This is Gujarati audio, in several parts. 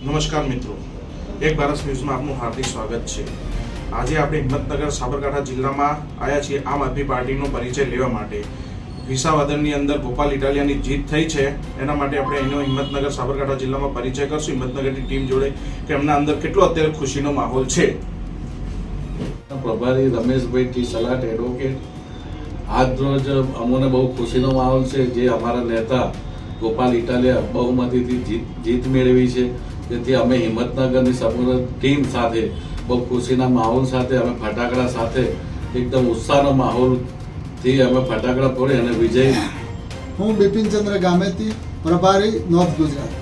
નમસ્કાર મિત્રો, એક ભારત ન્યૂઝમાં આપનું હાર્દિક સ્વાગત છે। આજે આપણે હિંમતનગર સાબરકાંઠા જિલ્લામાં આવ્યા છીએ આમ આદમી પાર્ટીનો પરિચય લેવા માટે। વિસાવદરની અંદર ગોપાલ ઇટાલિયાની જીત થઈ છે, એના માટે આપણે અહીંનો હિંમતનગર સાબરકાંઠા જિલ્લામાં પરિચય કરશું હિંમતનગરની ટીમ જોડે કે એમના અંદર કેટલો અત્યારે ખુશીનો માહોલ છે। પ્રભારી રમેશભાઈ ટી સલાટ એડવોકેટ, આજ રોજ અમને બહુ ખુશીનો માહોલ છે। જે અમારા નેતા ગોપાલ ઇટાલિયા બહુમતીથી જીત મેળવી છે, જેથી અમે હિંમતનગરની સમગ્ર ટીમ સાથે બહુ ખુશીના માહોલ સાથે અમે ફટાકડા સાથે એકદમ ઉત્સાહનો માહોલથી અમે ફટાકડા ફોડી અને વિજય। હું બિપિનચંદ્ર ગામેતી, પ્રભારી નોર્થ ગુજરાત।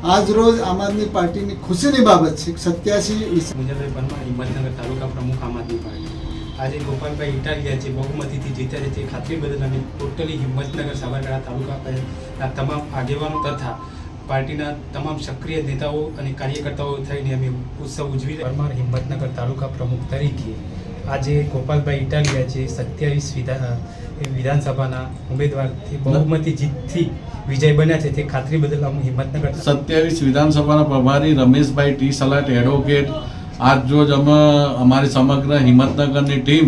આજ રોજ આમ આદમી પાર્ટીની ખુશીની બાબત છે। 87 મુજલભાઈ પરમાર, હિંમતનગર તાલુકા પ્રમુખ આમ આદમી પાર્ટી। આજે ગોપાલભાઈ ઇટાલિયા જે બહુમતીથી જીત્યા છે તે ખાતરી બદલ અમે ટોટલી હિંમતનગર સાબરકાંઠા તાલુકાના તમામ આગેવાનો તથા પાર્ટીના તમામ સક્રિય નેતાઓ અને કાર્યકર્તાઓ થઈને અમે ઉત્સવ ઉજવી પરમાર હિંમતનગર તાલુકા પ્રમુખ તરીકે આજે ગોપાલભાઈ ઇટાલિયા જે 27 વિધાનસભાના ઉમેદવારથી બહુમતી જીતથી વિજય બન્યા છે તે ખાતરી બદલ અમે હિંમતનગર 27 વિધાનસભાના પ્રભારી રમેશભાઈ ટી સલાટ એડવોકેટ, આજ રોજ અમે અમારી સમગ્ર હિંમતનગરની ટીમ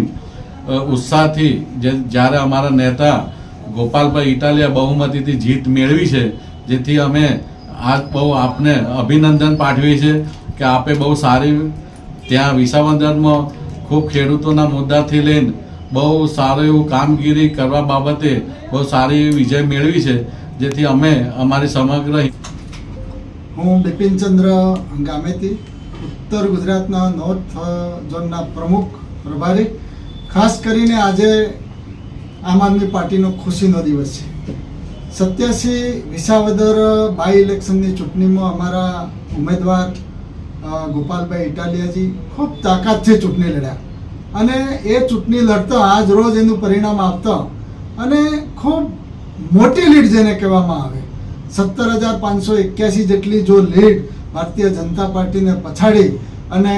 ઉત્સાહથી જ્યારે અમારા નેતા ગોપાલભાઈ ઇટાલિયા બહુમતીથી જીત મેળવી છે, જેથી અમે આજ બહુ આપને અભિનંદન પાઠવીએ છીએ કે આપે બહુ સારી ત્યાં વિસાવદરમાં ખૂબ ખેડૂતોના મુદ્દાથી લઈને બહુ સારું એવું કામગીરી કરવા બાબતે બહુ સારી વિજય મેળવી છે, જેથી અમે અમારી સમગ્ર હું બિપિનચંદ્ર ગામેતી, ઉત્તર ગુજરાતના નોર્થ ઝોનના પ્રમુખ પ્રભારી। ખાસ કરીને આજે આમ આદમી પાર્ટીનો ખુશીનો દિવસ છે। 87 વિસાવદર બાય ઇલેક્શનની ચૂંટણીમાં અમારા ઉમેદવાર ગોપાલભાઈ ઇટાલિયાજી ખૂબ તાકાતથી ચૂંટણી લડ્યા અને એ ચૂંટણી લડતા આજ રોજ એનું પરિણામ આવતા અને ખૂબ મોટી લીડ જેને કહેવામાં આવે 17,581 જેટલી જો લીડ ભારતીય જનતા પાર્ટીને પછાડી અને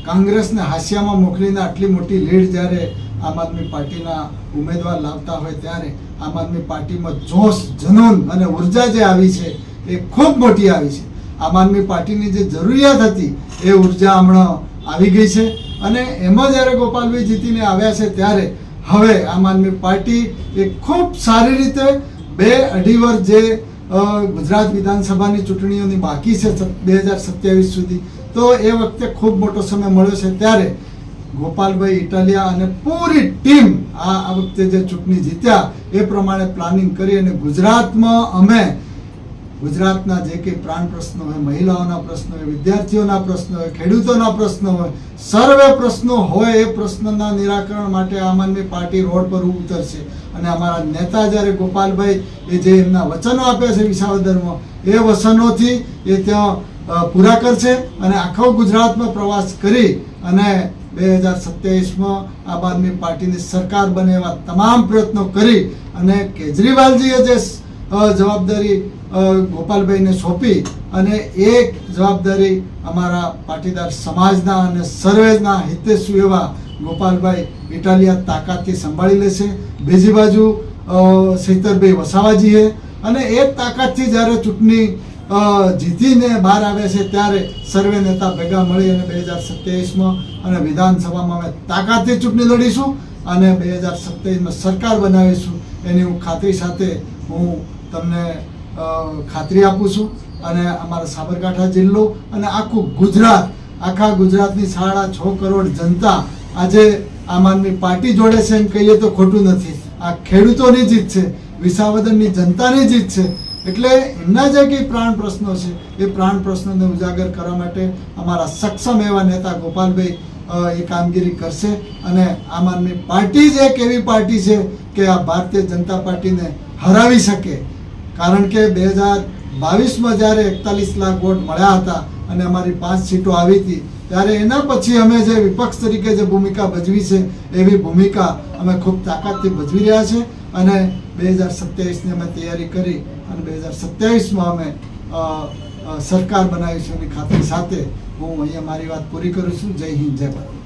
કોંગ્રેસને હાંસિયામાં મોકલીને આટલી મોટી લીડ જ્યારે આમ આદમી પાર્ટીના ઉમેદવાર લાવતા હોય ત્યારે આમ આદમી પાર્ટીમાં જોશ, જનૂન અને ઉર્જા જે આવી છે એ ખૂબ મોટી આવી છે। આમ આદમી પાર્ટીની જે જરૂરિયાત હતી એ ઉર્જા હમણાં આવી ગઈ છે અને એમાં જ્યારે ગોપાલભાઈ જીતીને આવ્યા છે ત્યારે હવે આમ આદમી પાર્ટી એ ખૂબ સારી રીતે 2-2.5 વર્ષ જે ગુજરાત વિધાનસભાની ચૂંટણીઓની બાકી છે 2027 સુધી, તો એ વખતે ખૂબ મોટો સમય મળ્યો છે ત્યારે ગોપાલભાઈ ઇટાલિયા અને પૂરી ટીમ આ વખતે જે ચૂંટણી જીત્યા એ પ્રમાણે પ્લાનિંગ કરી અને ગુજરાતમાં અમે ગુજરાતના જે કંઈ પ્રાણ પ્રશ્નો હોય, મહિલાઓના પ્રશ્નો હોય, વિદ્યાર્થીઓના પ્રશ્નો હોય, ખેડૂતોના પ્રશ્નો હોય, સર્વે પ્રશ્નો હોય એ પ્રશ્નના નિરાકરણ માટે આમ આદમી પાર્ટી રોડ પર ઉતરશે અને અમારા નેતા જ્યારે ગોપાલભાઈ એ જે એમના વચનો આપ્યા છે વિસાવદરમાં એ વચનોથી એ ત્યાં પૂરા કરશે અને આખો ગુજરાતમાં પ્રવાસ કરી અને 2027માં આમ આદમી પાર્ટીની સરકાર બને એવા તમામ પ્રયત્નો કરી અને કેજરીવાલજીએ જે જવાબદારી ગોપાલભાઈને સોંપી અને એ જવાબદારી અમારા પાટીદાર સમાજના અને સર્વેના હિતેશુ એવા ગોપાલભાઈ ઇટાલિયા તાકાતથી સંભાળી લેશે। બીજી બાજુ સૈતરભાઈ વસાવાજીએ અને એ તાકાતથી જ્યારે ચૂંટણી જીતીને બહાર આવ્યા છે ત્યારે સર્વે નેતા ભેગા મળી અને 2027માં અને વિધાનસભામાં અમે તાકાતથી ચૂંટણી લડીશું અને 2027માં સરકાર બનાવીશું એની હું ખાતરી સાથે હું તમને ખાતરી આપું છું। અને અમારા સાબરકાંઠા જિલ્લો અને આખું ગુજરાત, આખા ગુજરાતની 6.5 કરોડ જનતા આજે આમ આદમી પાર્ટી જોડે છે એમ કહીએ તો ખોટું નથી। આ ખેડૂતોની જીત છે, વિસાવદરની જનતાની જીત છે, એટલે એમના જે કંઈ પ્રાણ પ્રશ્નો છે એ પ્રાણ પ્રશ્નોને ઉજાગર કરવા માટે અમારા સક્ષમ એવા નેતા ગોપાલભાઈ એ કામગીરી કરશે અને આમ આદમી પાર્ટી જ એક એવી પાર્ટી છે કે આ ભારતીય જનતા પાર્ટીને હરાવી શકે। કારણ કે 2022માં જ્યારે 41 લાખ વોટ મળ્યા હતા અને અમારી 5 સીટો આવી હતી ત્યારે એના પછી અમે જે વિપક્ષ તરીકે જે ભૂમિકા ભજવી છે એવી ભૂમિકા અમે ખૂબ તાકાતથી ભજવી રહ્યા છે અને 2027ની અમે તૈયારી કરી અને 2027માં અમે સરકાર બનાવીશું એની ખાતરી સાથે હું અહીંયા મારી વાત પૂરી કરું છું। જય હિન્દ, જય ભારત।